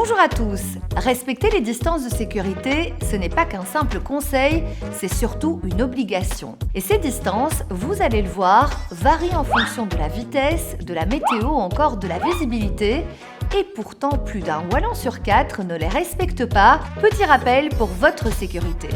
Bonjour à tous. Respecter les distances de sécurité, ce n'est pas qu'un simple conseil, c'est surtout une obligation. Et ces distances, vous allez le voir, varient en fonction de la vitesse, de la météo ou encore de la visibilité. Et pourtant, plus d'un Wallon sur 4 ne les respecte pas. Petit rappel pour votre sécurité.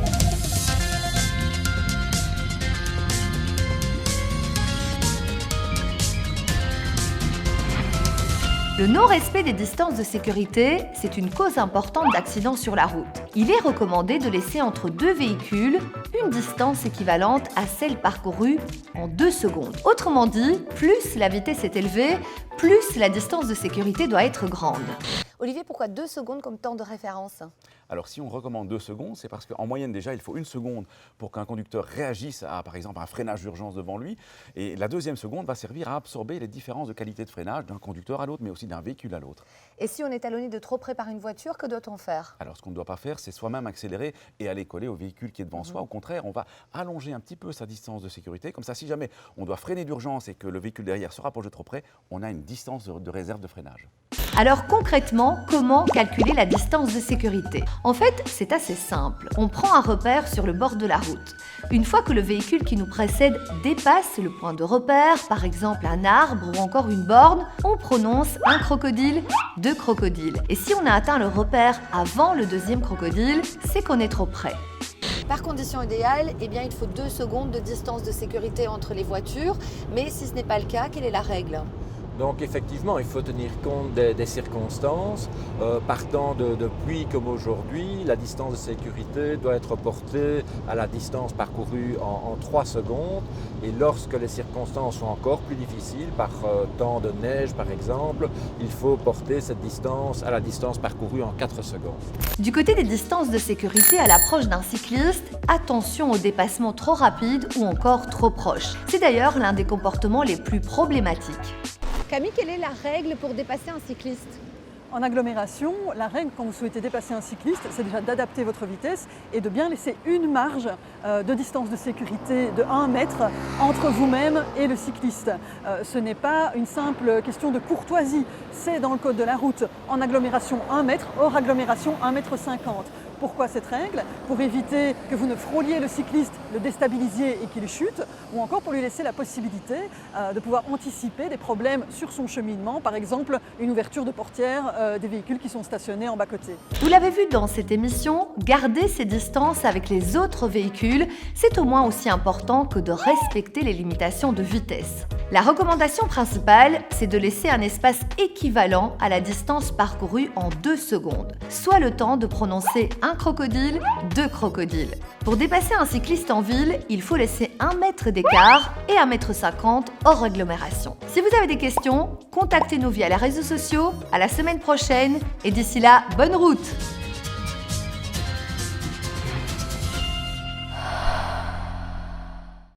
Le non-respect des distances de sécurité, c'est une cause importante d'accidents sur la route. Il est recommandé de laisser entre deux véhicules une distance équivalente à celle parcourue en 2 secondes. Autrement dit, plus la vitesse est élevée, plus la distance de sécurité doit être grande. Olivier, pourquoi 2 secondes comme temps de référence ? Alors si on recommande 2 secondes, c'est parce qu'en moyenne déjà, il faut 1 seconde pour qu'un conducteur réagisse à, par exemple, un freinage d'urgence devant lui. Et la 2e seconde va servir à absorber les différences de qualité de freinage d'un conducteur à l'autre, mais aussi d'un véhicule à l'autre. Et si on est talonné de trop près par une voiture, que doit-on faire ? Alors ce qu'on ne doit pas faire, c'est soi-même accélérer et aller coller au véhicule qui est devant soi. Au contraire, on va allonger un petit peu sa distance de sécurité. Comme ça, si jamais on doit freiner d'urgence et que le véhicule derrière se rapproche de trop près, on a une distance de réserve de freinage. Alors concrètement, comment calculer la distance de sécurité ? En fait, c'est assez simple. On prend un repère sur le bord de la route. Une fois que le véhicule qui nous précède dépasse le point de repère, par exemple un arbre ou encore une borne, on prononce un crocodile, 2 crocodiles. Et si on a atteint le repère avant le 2e crocodile, c'est qu'on est trop près. Par condition idéale, il faut 2 secondes de distance de sécurité entre les voitures. Mais si ce n'est pas le cas, quelle est la règle ? Donc effectivement, il faut tenir compte des circonstances. Partant de pluie comme aujourd'hui, la distance de sécurité doit être portée à la distance parcourue en 3 secondes. Et lorsque les circonstances sont encore plus difficiles, par temps de neige par exemple, il faut porter cette distance à la distance parcourue en 4 secondes. Du côté des distances de sécurité à l'approche d'un cycliste, attention aux dépassements trop rapides ou encore trop proches. C'est d'ailleurs l'un des comportements les plus problématiques. Camille, quelle est la règle pour dépasser un cycliste ? En agglomération, la règle quand vous souhaitez dépasser un cycliste, c'est déjà d'adapter votre vitesse et de bien laisser une marge de distance de sécurité de 1 mètre entre vous-même et le cycliste. Ce n'est pas une simple question de courtoisie, c'est dans le code de la route. En agglomération 1 mètre, hors agglomération 1,50 m. Pourquoi cette règle ? Pour éviter que vous ne frôliez le cycliste, le déstabilisiez et qu'il chute, ou encore pour lui laisser la possibilité de pouvoir anticiper des problèmes sur son cheminement, par exemple une ouverture de portière des véhicules qui sont stationnés en bas-côté. Vous l'avez vu dans cette émission, garder ses distances avec les autres véhicules, c'est au moins aussi important que de respecter les limitations de vitesse. La recommandation principale, c'est de laisser un espace équivalent à la distance parcourue en 2 secondes, soit le temps de prononcer un crocodile, 2 crocodiles. Pour dépasser un cycliste en ville, il faut laisser 1 mètre d'écart et 1,50 m hors agglomération. Si vous avez des questions, contactez-nous via les réseaux sociaux. À la semaine prochaine et d'ici là, bonne route!